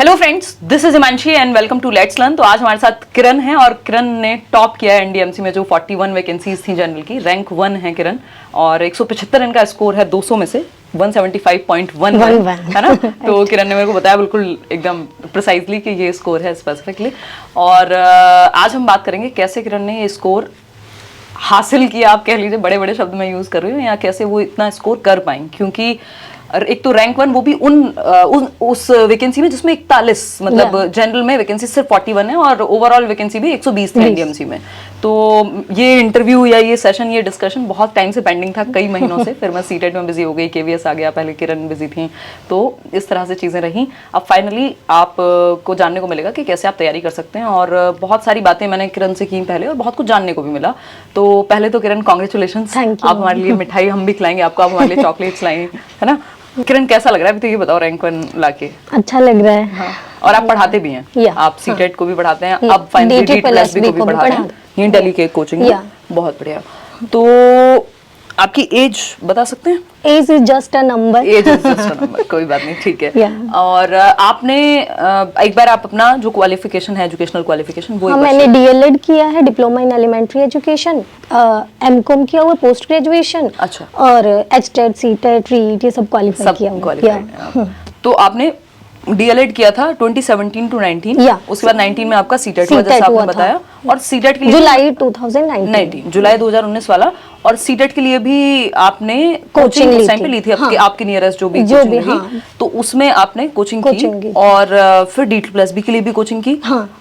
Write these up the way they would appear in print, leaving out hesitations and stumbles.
Hello friends, this is Himanshi and welcome to let's learn. तो आज हमारे साथ किरण है और किरण ने टॉप किया है एनडीएमसी में जो 41 वैकेंसीज थी जनरल की। रैंक 1 है किरण और 175 इनका स्कोर है 200 में से 175.1 है ना। तो किरण ने मेरे को बताया बिल्कुल एकदम प्रिसाइजली कि ये स्कोर है स्पेसिफिकली। और आज हम बात करेंगे कैसे किरण ने ये स्कोर हासिल किया, आप कह लीजिए, बड़े बड़े शब्द मैं यूज कर रही हूँ, या कैसे वो इतना स्कोर कर पाई। क्योंकि एक तो रैंक 1 वो भी उस वैकेंसी में जिसमें 41 मतलब जनरल में वैकेंसी सिर्फ 41 है और ओवरऑल वैकेंसी भी 120 थी एनडीएमसी में। तो ये इंटरव्यू या ये सेशन, ये डिस्कशन बहुत टाइम से पेंडिंग था, कई महीनों से। फिर मैं सीटेट में बिजी हो गई, केवीएस आ गया, पहले किरण बिजी थी, तो इस तरह से चीजें रही। अब फाइनली आप को जानने को मिलेगा कि कैसे आप तैयारी कर सकते हैं। और बहुत सारी बातें मैंने किरण से की पहले और बहुत कुछ जानने को भी मिला। तो पहले तो किरण कॉन्ग्रेचुलेशन, आप हमारे लिए मिठाई हम भी खिलाएंगे आपको, आप हमारे लिए चॉकलेट्स लाएंगे, है ना। किरण कैसा लग रहा है अभी, तो ये बताओ रैंक 1 लाके? अच्छा लग रहा है। हाँ। और आप पढ़ाते भी हैं, आप सीटेट को भी पढ़ाते हैं, अब फाइनली DTPLS को भी पढ़ाते हैं, ये दिल्ली के कोचिंग में। बहुत बढ़िया। तो आपकी एज बता सकते हैं? Age is just a number. Age is just a number, कोई बात नहीं, ठीक है। और आपने एक बार आप अपना जो क्वालिफिकेशन है, एजुकेशनल क्वालिफिकेशन, वो मैंने डीएलएड किया है, diploma in elementary education, MCom किया हुआ, पोस्ट ग्रेजुएशन। अच्छा। और एचटेट, सीटेट, रीट, ये सब क्वालिफाई किया हुआ। तो आपने डीएलएड किया था 2017 to 19, उसके बाद 19 में आपका सीटेट हुआ, जैसा आपने बताया। और सीटेट के लिए जुलाई 2019, जुलाई 2019 वाला। और सीटेट के लिए भी आपने कोचिंग उस टाइम पे ली थी, आपकी नियरेस्ट जो भी कोचिंग थी, तो उसमें आपने कोचिंग की। और फिर DTPLS के लिए भी कोचिंग की।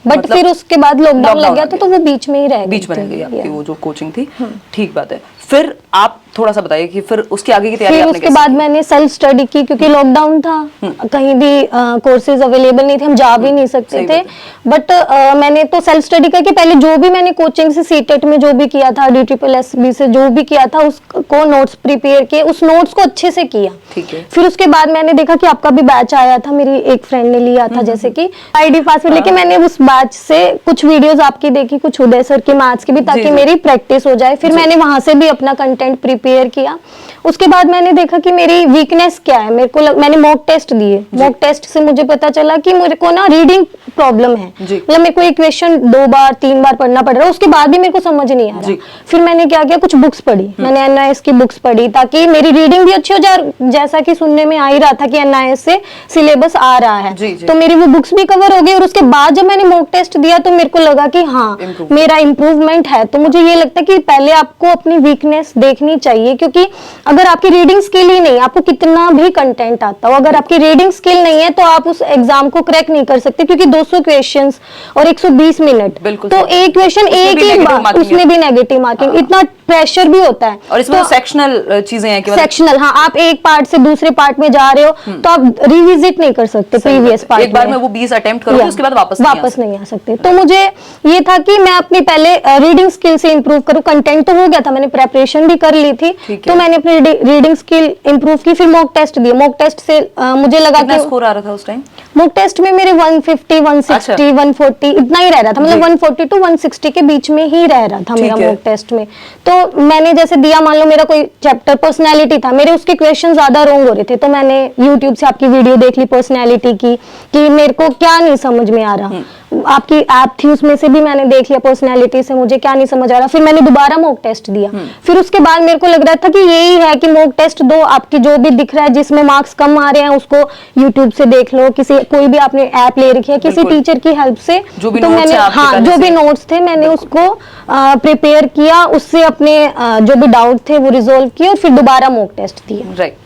बट फिर उसके बाद लॉकडाउन लग गया तो वो बीच में ही रह गई, बीच में रह गई आपकी वो जो कोचिंग थी। ठीक बात है। फिर आप थोड़ा सा बताइए कि फिर उसके आगे की तैयारी आपने उसके बाद मैंने सेल्फ स्टडी की, क्योंकि लॉकडाउन था, कहीं भी कोर्सेज अवेलेबल नहीं थे, हम जा भी नहीं सकते थे। बट मैंने तो सेल्फ स्टडी करके पहले जो भी मैंने कोचिंग से सीटेट में जो भी किया था, DTPLS से जो भी किया था, उसको नोट्स प्रिपेयर किए, उस नोट्स को अच्छे से किया। ठीक है। फिर उसके बाद मैंने देखा कि आपका भी बैच आया था, मेरी एक फ्रेंड ने लिया था, जैसे कि ID पास में, लेकिन मैंने उस बैच से कुछ वीडियोस आपकी देखी, कुछ उदय सर की मैथ्स की भी, ताकि मेरी प्रैक्टिस हो जाए। फिर मैंने वहां से भी अपना कंटेंट प्रिपेयर किया। उसके बाद मैंने देखा कि मेरी वीकनेस क्या है। मैंने मॉक टेस्ट दिए, मॉक टेस्ट से मुझे पता चला कि मेरे को ना रीडिंग प्रॉब्लम है, मतलब मेरे को एक क्वेश्चन 2 बार 3 बार पढ़ना पड़ रहा है, उसके बाद भी मेरे को समझ नहीं आ रहा। फिर मैंने क्या किया, कुछ बुक्स पढ़ी, मैंने NIS की बुक्स पढ़ी, ताकि मेरी रीडिंग भी अच्छी हो जाए। जैसा कि सुनने में आ ही रहा था कि NIS से सिलेबस आ रहा है, तो मेरी वो बुक्स भी कवर हो गई। और उसके बाद जब मैंने मॉक टेस्ट दिया तो मेरे को लगा कि हाँ, मेरा इम्प्रूवमेंट है। तो मुझे ये लगता है कि पहले आपको अपनी वीकनेस देखनी चाहिए, क्योंकि अगर आपकी रीडिंग स्किल ही नहीं, आपको कितना भी कंटेंट आता हो, अगर आपकी रीडिंग स्किल नहीं है तो आप उस एग्जाम को क्रैक नहीं कर सकते। क्योंकि 200 क्वेश्चंस और 120 मिनट, तो एक क्वेश्चन एक ही बार, उसमें भी नेगेटिव मार्किंग, इतना प्रेशर भी होता है। और इसमें तो सेक्शनल चीजें हैं कि सेक्शनल, हाँ, आप एक पार्ट से दूसरे पार्ट में जा रहे हो तो आप रिविजिट नहीं कर सकते प्रीवियस पार्ट। एक बार में वो 20 अटेम्प्ट करोगे, उसके बाद वापस नहीं आ सकते। तो मुझे ये था कि मैं अपनी पहले रीडिंग स्किल से इंप्रूव करूं। कंटेंट तो हो गया था, मैंने प्रेपरेशन भी कर ली थी, तो मैंने अपनी रीडिंग स्किल इंप्रूव की। फिर मॉक टेस्ट दिए, मॉक टेस्ट से मुझे लगा कि स्कोर आ रहा था उस टाइम मॉक टेस्ट में मेरे 150, 160, 140 इतना ही रह रहा था, मतलब 140 to 160 के बीच में ही रह रहा था मेरा मॉक टेस्ट में। तो मैंने जैसे दिया, मान लो मेरा कोई चैप्टर पर्सनैलिटी था, मेरे उसके क्वेश्चन ज्यादा रॉन्ग हो रहे थे, तो मैंने यूट्यूब से आपकी वीडियो देख ली पर्सनैलिटी की, कि मेरे को क्या नहीं समझ में आ रहा। आपकी ऐप थी, उसमें से भी मैंने देख लिया पर्सनैलिटी से मुझे क्या नहीं समझ आ रहा। फिर मैंने दोबारा मॉक टेस्ट दिया। फिर उसके बाद मेरे को लग रहा था कि यही है कि मॉक टेस्ट दो, आपकी जो भी दिख रहा है, जिसमें मार्क्स कम आ रहे हैं उसको यूट्यूब से देख लो, कोई भी आपने ऐप ले रखी है, किसी टीचर की हेल्प से, तो मैंने जो भी नोट्स थे मैंने उसको प्रिपेयर किया, उससे अपने जो भी डाउट थे वो रिजोल्व किए और फिर दोबारा मॉक टेस्ट दिया। राइट।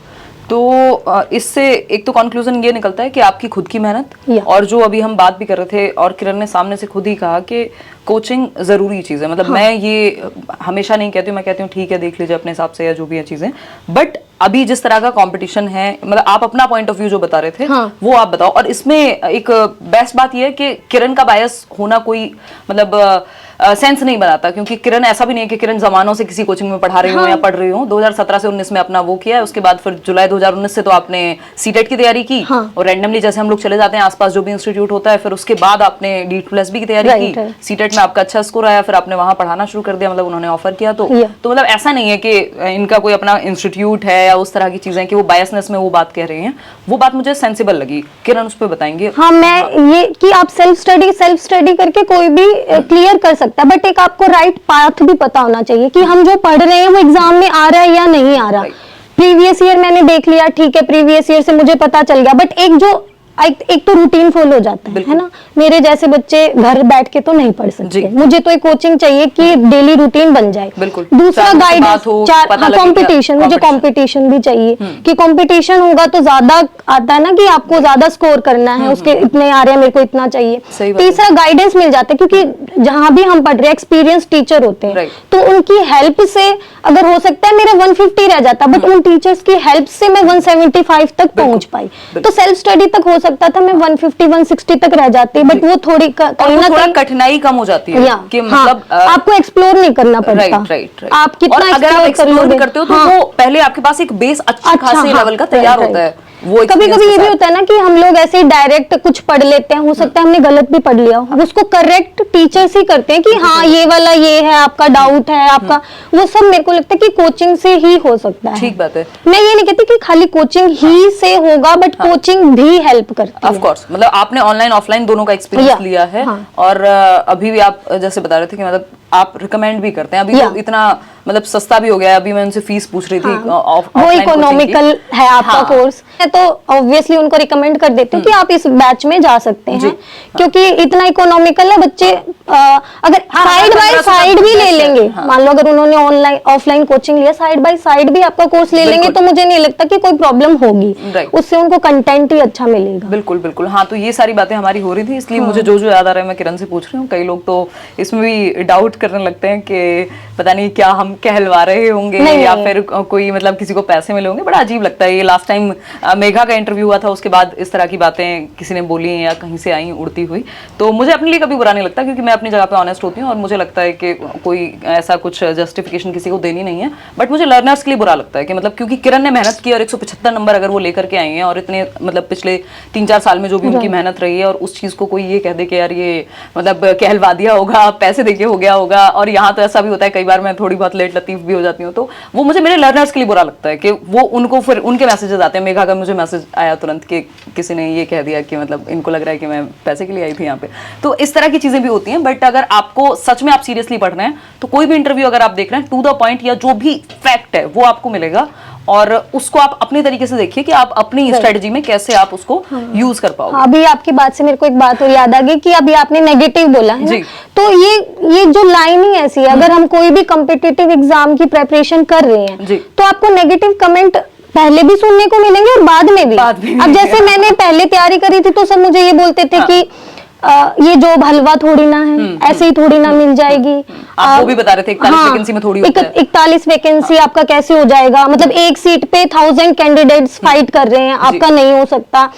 तो इससे एक तो कंक्लूजन ये निकलता है कि आपकी खुद की मेहनत, और जो अभी हम बात भी कर रहे थे और किरण ने सामने से खुद ही कहा कि कोचिंग जरूरी चीज है। मतलब मैं ये हमेशा नहीं कहती हूँ, मैं कहती हूँ ठीक है देख लीजिए अपने हिसाब से या जो भी है चीजें, बट अभी जिस तरह का कंपटीशन है, मतलब आप अपना पॉइंट ऑफ व्यू जो बता रहे थे वो आप बताओ। और इसमें एक बेस्ट बात यह है कि किरण का बायस होना कोई मतलब सेंस नहीं बनाता, क्योंकि किरण ऐसा भी नहीं है कि किरण जमानों से किसी कोचिंग में पढ़ा रही हो या पढ़ रही हो। 2017 से 19 में अपना वो किया है, उसके बाद फिर जुलाई 2019 से तो आपने सीटेट की तैयारी की, और रैंडमली जैसे हम लोग चले जाते हैं आसपास जो भी इंस्टीट्यूट होता है, फिर उसके बाद आपने DTPLS की तैयारी की, सीटेट में आपका अच्छा स्कोर आया, फिर आपने वहां पढ़ाना शुरू कर दिया, मतलब उन्होंने ऑफर किया तो तो मतलब ऐसा नहीं है कि इनका कोई अपना इंस्टीट्यूट है या उस तरह की चीजें कि वो बायसनेस में वो बात कह रही हैं, वो बात मुझे सेंसिबल लगी। किरण उस पर बताएंगे। हाँ, मैं ये कि आप सेल्फ स्टडी करके कोई भी क्लियर कर सकता है, बट एक आपको राइट पाथ भी पता होना चाहिए कि हम जो पढ़ रहे हैं वो एग्जाम में आ रहा है या नहीं आ रहा। प्रीवियस ईयर मैंने देख लिया, ठीक है, प्रीवियस ईयर से मुझे पता चल गया, बट एक जो एक तो रूटीन फॉलो हो जाता है ना। मेरे जैसे बच्चे घर बैठ के तो नहीं पढ़ सकते, मुझे तो एक कोचिंग चाहिए कि डेली रूटीन बन जाए। दूसरा गाइडेंस, कंपटीशन, मुझे कंपटीशन भी चाहिए कि कंपटीशन होगा तो ज्यादा आता है ना कि आपको ज्यादा स्कोर करना है, उसके इतने आ रहे हैं, मेरे को इतना चाहिए। तीसरा गाइडेंस मिल जाता है, क्योंकि जहां भी हम पढ़ रहे हैं एक्सपीरियंस टीचर होते हैं, तो उनकी हेल्प से अगर हो सकता है मेरा 150 रह जाता, बट उन टीचर्स की हेल्प से मैं 175 तक पहुंच पाई। तो सेल्फ स्टडी तक हो सकता था मैं 150 160 तक रह जाती, बट वो थोड़ी कहीं ना कहीं कठिनाई कम हो जाती है कि मतलब आपको एक्सप्लोर नहीं करना पड़ता। आप कितना एक्सप्लोर करते हो तो वो पहले आपके पास एक बेस अच्छे खासे लेवल का तैयार होता है। कभी कभी ये भी होता है ना कि हम लोग ऐसे डायरेक्ट कुछ पढ़ लेते हैं, हो सकता है हमने गलत भी पढ़ लिया हो, उसको करेक्ट टीचर्स ही करते हैं कि हाँ ये वाला ये है, आपका डाउट है, आपका वो सब मेरे को लगता है कि कोचिंग से ही हो सकता है। ठीक बात है, मैं ये नहीं कहती कि खाली कोचिंग ही से होगा, बट कोचिंग भी हेल्प करती है। ऑफ कोर्स, मतलब आपने ऑनलाइन ऑफलाइन दोनों का एक्सपीरियंस लिया है, और अभी भी आप जैसे बता रहे थे कि मतलब आप रिकमेंड भी करते हैं। अभी तो इतना मतलब सस्ता भी हो गया है, अभी मैं उनसे फीस पूछ रही थी। वो इकोनॉमिकल है आपका कोर्स, तो ऑब्वियसली उनको रिकमेंड कर देती हूँ कि आप इस बैच में जा सकते हैं, क्योंकि इतना इकोनॉमिकल है। बच्चे अगर साइड बाय साइड भी ले लेंगे, मान लो अगर उन्होंने ऑनलाइन ऑफलाइन कोचिंग लिया, साइड बाय साइड भी आपका कोर्स ले लेंगे, तो मुझे नहीं लगता कि कोई प्रॉब्लम होगी, उससे उनको कंटेंट ही अच्छा मिलेगा। बिल्कुल बिल्कुल, हाँ, तो ये सारी बातें हमारी हो रही थी, इसलिए मुझे जो जो याद आ रहा है मैं किरण से पूछ रही हूँ। कई लोग तो इसमें भी डाउट करने लगते हैं कि पता नहीं क्या हम कहलवा रहे होंगे या फिर कोई मतलब किसी को पैसे मिले होंगे। बड़ा अजीब लगता है। ये लास्ट टाइम मेघा का इंटरव्यू हुआ था, उसके बाद इस तरह की बातें किसी ने बोली या कहीं से आई उड़ती हुई, तो मुझे अपने लिए कभी बुरा नहीं लगता, क्योंकि मैं अपनी जगह पे ऑनेस्ट होती हूँ और मुझे लगता है कि कोई ऐसा कुछ जस्टिफिकेशन किसी को देनी नहीं है। बट मुझे लर्नर्स के लिए बुरा लगता है कि मतलब क्योंकि किरण ने मेहनत की और 175 नंबर अगर वो लेकर के आई हैं, और इतने मतलब पिछले 3-4 साल में जो भी उनकी मेहनत रही है, और उस चीज को कोई ये कह दे कि यार ये मतलब कहलवा दिया होगा, पैसे देके हो गया होगा। और यहाँ तो ऐसा भी होता है, कई बार मैं थोड़ी बहुत लेट लतीफ भी हो जाती हूँ, तो वो मुझे मेरे लर्नर्स के लिए बुरा लगता है कि वो उनको फिर उनके मैसेजेस आते हैं। मेघा का मुझे मैसेज आया तुरंत कि किसी ने ये कह दिया कि मतलब इनको लग रहा है कि मैं पैसे के लिए आई थी यहाँ पे। तो इस तरह की चीजें भी होती हैं। बट अगर आपको सच में आप सीरियसली पढ़ रहे हैं, तो कोई भी इंटरव्यू अगर आप देख रहे हैं, टू द पॉइंट या जो भी फैक्ट है वो आपको मिलेगा, और उसको आप अपने तरीके से देखिए कि आप अपनी स्ट्रेटजी में कैसे आप उसको यूज कर पाओगे। अभी आपकी बात से मेरे को एक बात और याद आ गई कि अभी आपने नेगेटिव बोला है ना, तो ये जो लाइन ही ऐसी है, अगर हम कोई भी कॉम्पिटिटिव एग्जाम की प्रिपरेशन कर रहे हैं, तो आपको नेगेटिव कमेंट पहले भी सुनने को मिलेंगे और बाद में भी। अब जैसे मैंने पहले तैयारी करी थी, तो सब मुझे ये बोलते थे कि ये जॉब हलवा थोड़ी ना है, ऐसे ही थोड़ी ना मिल जाएगी। आप वो भी बता रहे थे 41 वैकेंसी में थोड़ी होता है। 41 वैकेंसी आपका कैसे हो जाएगा, मतलब एक सीट पे 1000 कैंडिडेट्स फाइट कर रहे हैं, आपका नहीं हो सकता।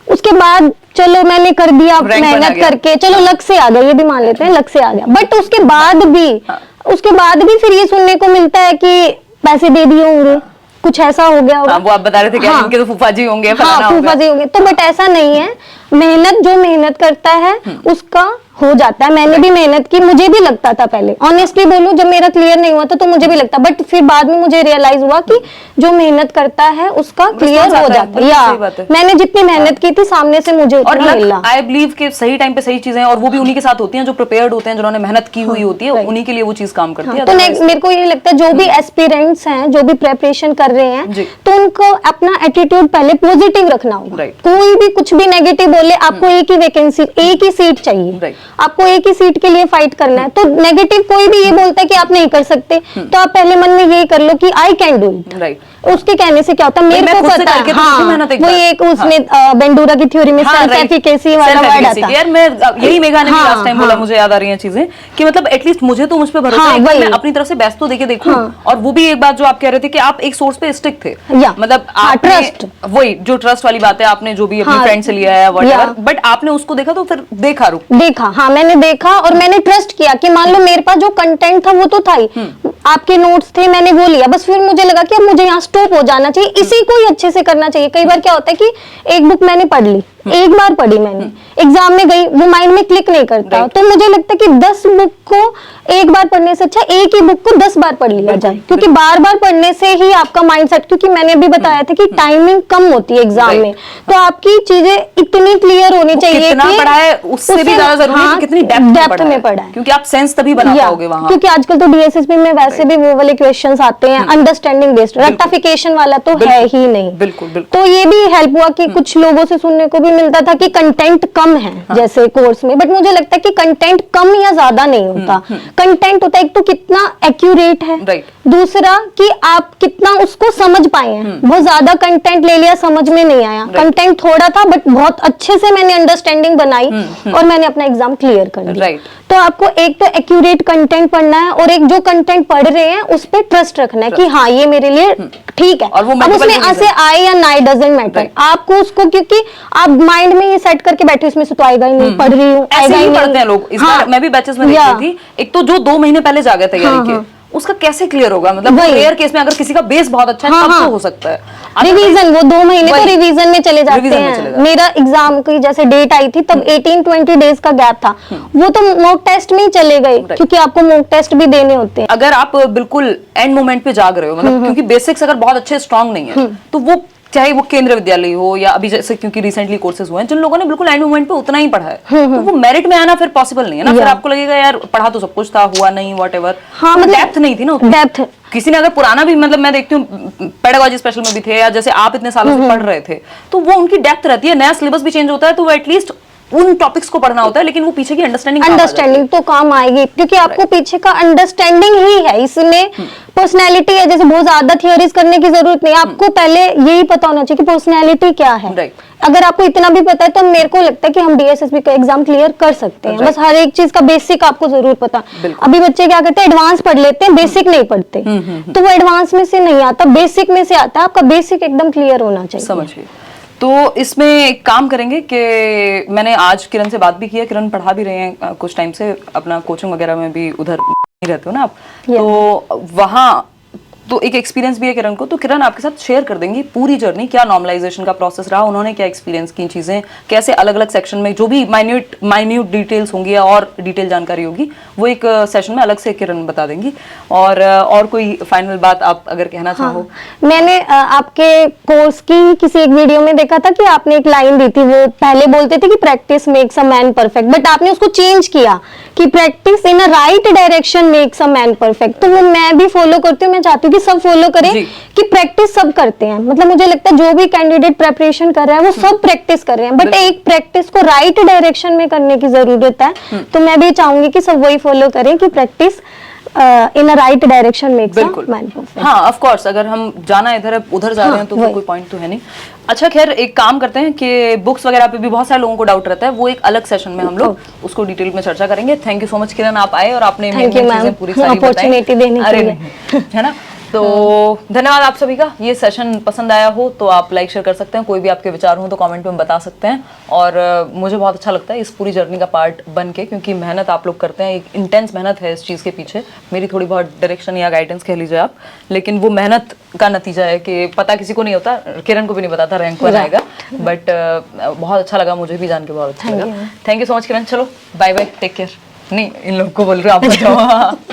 उसके बाद चलो मैंने कर दिया मेहनत करके, चलो लक से आ गया, ये भी मान लेते हैं लक से आ गया, बट उसके बाद भी फिर ये सुनने को मिलता है कि पैसे दे दिए होंगे, कुछ ऐसा हो गया होगा। वो आप बता रहे थे कि इनके तो फूफा जी होंगे, फूफा जी होंगे, तो बट ऐसा नहीं है। जो मेहनत करता है उसका हो जाता है। मैंने भी मेहनत की, मुझे भी लगता था पहले, ऑनेस्टली बोलूं, जब मेरा क्लियर नहीं हुआ था तो मुझे भी लगता, बट फिर बाद में मुझे रियलाइज हुआ कि जो मेहनत करता है उसका क्लियर हो जाता है। या मैंने जितनी मेहनत की थी, सामने से मुझे उतना मिला। आई बिलीव कि सही टाइम पे सही चीजें, और वो भी उन्हीं के साथ होती हैं जो प्रिपेयर्ड होते हैं, जिन्होंने मेहनत की हुई होती है, उन्हीं के लिए वो चीज काम करती है। तो मेरे को ये लगता है जो भी एस्पिरेंट्स हैं, जो भी प्रिपरेशन कर रहे हैं, तो उनको अपना एटीट्यूड पहले पॉजिटिव रखना होगा। कोई भी कुछ भी नेगेटिव बोले, आपको एक ही वैकेंसी, एक ही सीट चाहिए, आपको एक ही सीट के लिए फाइट करना है। तो नेगेटिव कोई भी ये बोलता है कि आप नहीं कर सकते, तो आप पहले मन में यही कर लो कि आई कैन डू इट। उसके कहने से क्या होता है, मेरे को पता है। वो एक उसने बेंडूरा की थ्योरी में सेल्फ एफिकेसी वाला वर्ड आता है। यार मैं यही मेघा ने लास्ट टाइम बोला, मुझे याद आ रही हैं चीजें कि मतलब एटलीस्ट मुझे तो मुझ पे भरोसा है, मैं अपनी तरफ से बेस्ट तो देके देखूं। और वो भी एक बात जो आप कह रहे थे कि आप एक सोर्स पे स्टिक थे, मतलब ट्रस्ट, वही जो ट्रस्ट वाली बात है, आपने जो भी अपने फ्रेंड से लिया है व्हाटएवर, बट आपने उसको देखा तो फिर देखा। हाँ, मैंने देखा और मैंने ट्रस्ट किया कि मान लो मेरे पास जो कंटेंट था वो तो था ही, आपके नोट्स थे, मैंने वो लिया, बस फिर मुझे लगा कि अब मुझे यहाँ स्टॉप हो जाना चाहिए, इसी को ही अच्छे से करना चाहिए। कई बार क्या होता है कि एक बुक मैंने पढ़ ली, एक बार पढ़ी मैंने, एग्जाम में गई, वो माइंड में क्लिक नहीं करता। तो मुझे लगता है कि 10 बुक को एक बार पढ़ने से अच्छा एक ही बुक को 10 बार पढ़ लिया जाए, क्योंकि बार बार पढ़ने से ही आपका माइंड सेट, क्योंकि मैंने अभी बताया था कि टाइमिंग कम होती है एग्जाम में, तो आपकी चीजें इतनी क्लियर होनी चाहिए कितना पढ़ा है उससे भी ज्यादा जरूरी है कि कितनी डेप्थ में पढ़ा है, क्योंकि आप सेंस तभी बना पाओगे वहां। क्योंकि आजकल तो डीएसएसबी में वैसे भी वो वाले क्वेश्चंस आते हैं अंडरस्टैंडिंग बेस्ड, रेक्टिफिकेशन वाला तो है ही नहीं। बिल्कुल। तो ये भी हेल्प हुआ कि कुछ लोगों से सुनने को भी मिलता था कि कंटेंट कम है जैसे कोर्स में, बट मुझे लगता है कि कंटेंट कम या ज्यादा नहीं होता। कंटेंट होता है एक तो कितना एक्यूरेट है, दूसरा कि आप कितना उसको समझ पाए हैं। बहुत ज्यादा कंटेंट ले लिया, समझ में नहीं आया, कंटेंट थोड़ा था बट बहुत अच्छे से मैंने अंडरस्टैंडिंग बनाई और मैंने अपना एग्जाम क्लियर कर दिया। तो आपको एक तो एक्यूरेट कंटेंट पढ़ना है और एक जो कंटेंट पढ़ रहे हैं उस पर ट्रस्ट रखना है कि हाँ ये मेरे लिए ठीक है। अब उसमें ऐसे आए या ना डजंट मैटर, आपको उसको, क्योंकि आप माइंड में ये सेट करके बैठे इसमें से तो आएगा ही नहीं, पढ़ रही हूँ ऐसे ही पढ़ते हैं लोग। इस बार मैं भी बैचेस में देख रही थी, एक तो जो 2 महीने पहले जा गए तैयारी के, उसका कैसे क्लियर होगा? मतलब रेयर केस में अगर किसी का बेस बहुत अच्छा है तब तो हो सकता है। रिवीजन वो 2 महीने तो रिवीजन में चले जाते हैं। मेरा एग्जाम की जैसे डेट आई थी तब 18-20 डेज का गैप था, वो तो मॉक टेस्ट में ही चले गए, क्योंकि आपको मॉक टेस्ट भी देने होते हैं। अगर आप बिल्कुल एंड मोमेंट पे जाग रहे हो, मतलब क्योंकि बेसिक्स अगर बहुत अच्छे स्ट्रांग नहीं है, तो वो चाहे वो केंद्रीय विद्यालय हो या अभी जैसे क्योंकि रिसेंटली कोर्सेज हुए हैं जिन लोगों ने बिल्कुल एंड मोमेंट पे उतना ही पढ़ा है, तो वो मेरिट में आना फिर पॉसिबल नहीं है ना। फिर आपको लगेगा यार पढ़ा तो सब कुछ था, हुआ नहीं, व्हाटएवर। हाँ, मतलब डेप्थ नहीं थी ना, डेप्थ। किसी ने अगर पुराना भी, मतलब मैं देखती हूँ पेडागोजी स्पेशल में भी थे या जैसे आप इतने सालों से पढ़ रहे थे, तो वो उनकी डेप्थ रहती है। नया सिलेबस भी चेंज होता है तो वो एटलीस्ट उन टॉपिक्स को पढ़ना होता है, लेकिन वो पीछे की अंडरस्टैंडिंग तो काम आएगी, क्योंकि आपको पीछे का अंडरस्टैंडिंग ही है। इसमें पर्सनैलिटी है, जैसे बहुत ज्यादा थियोरीज करने की जरूरत नहीं, आपको पहले यही पता होना चाहिए कि पर्सनैलिटी क्या है। अगर आपको इतना भी पता है तो मेरे को लगता है कि हम डीएसएसबी का एग्जाम क्लियर कर सकते हैं। बस हर एक चीज का बेसिक आपको जरूर पता। अभी बच्चे क्या करते हैं, एडवांस पढ़ लेते हैं, बेसिक नहीं पढ़ते, तो वो एडवांस में से नहीं आता, बेसिक में से आता है। आपका बेसिक एकदम क्लियर होना चाहिए। समझिए। तो इसमें एक काम करेंगे कि मैंने आज किरण से बात भी किया, किरण पढ़ा भी रहे हैं कुछ टाइम से, अपना कोचिंग वगैरह में भी उधर रहते हो ना आप, तो वहाँ तो एक एक्सपीरियंस भी है किरण को, तो किरण आपके साथ शेयर कर देंगी पूरी जर्नी, क्या नॉर्मलाइजेशन का प्रोसेस रहा, उन्होंने क्या एक्सपीरियंस की चीजें, कैसे अलग अलग सेक्शन में जो भी माइन्यूट डिटेल्स होंगी या और डिटेल जानकारी होगी वो एक सेशन में अलग से किरण बता देंगी। और कोई फाइनल बात आप अगर कहना चाहो? मैंने आपके कोर्स की किसी एक वीडियो में देखा था कि आपने एक लाइन दी थी, वो पहले बोलते थे कि practice makes a man perfect, but आपने उसको चेंज किया कि practice in a right direction makes a man perfect. तो वो मैं भी फॉलो करती हूँ, मैं चाहती हूँ सब फॉलो करें कि प्रैक्टिस सब करते हैं। मतलब मुझे लगता है जो भी कैंडिडेट प्रेपरेशन कर रहा है वो सब प्रैक्टिस कर रहे हैं, बट एक प्रैक्टिस को राइट डायरेक्शन में करने की जरूरत है। तो मैं भी चाहूंगी कि सब वही फॉलो करें कि practice in a right direction makes a man perfect. हाँ, ऑफ कोर्स अगर हम जाना इधर है उधर जा रहे हैं तो कोई पॉइंट तो है नहीं। अच्छा खैर, एक काम करते हैं कि बुक्स वगैरह पे भी बहुत सारे लोगों को डाउट रहता है, वो एक अलग सेशन में हम लोग उसको डिटेल में चर्चा करेंगे। थैंक यू सो मच किरण, आप आए और आपने चीजें पूरी सारी बताई, है ना। तो धन्यवाद आप सभी का। ये सेशन पसंद आया हो तो आप लाइक शेयर कर सकते हैं, कोई भी आपके विचार हो तो कमेंट में बता सकते हैं। और मुझे बहुत अच्छा लगता है इस पूरी जर्नी का पार्ट बन के, क्योंकि मेहनत आप लोग करते हैं, एक इंटेंस मेहनत है इस चीज़ के पीछे। मेरी थोड़ी बहुत डायरेक्शन या गाइडेंस कह लीजिए आप, लेकिन वो मेहनत का नतीजा है कि पता किसी को नहीं होता, किरण को भी नहीं पता था रैंक 1 आएगा, बट बहुत अच्छा लगा, मुझे भी जान के बहुत अच्छा लगा। थैंक यू सो मच किरण। चलो बाय बाय, टेक केयर। नहीं, इन लोग को बोल रहे हो आप।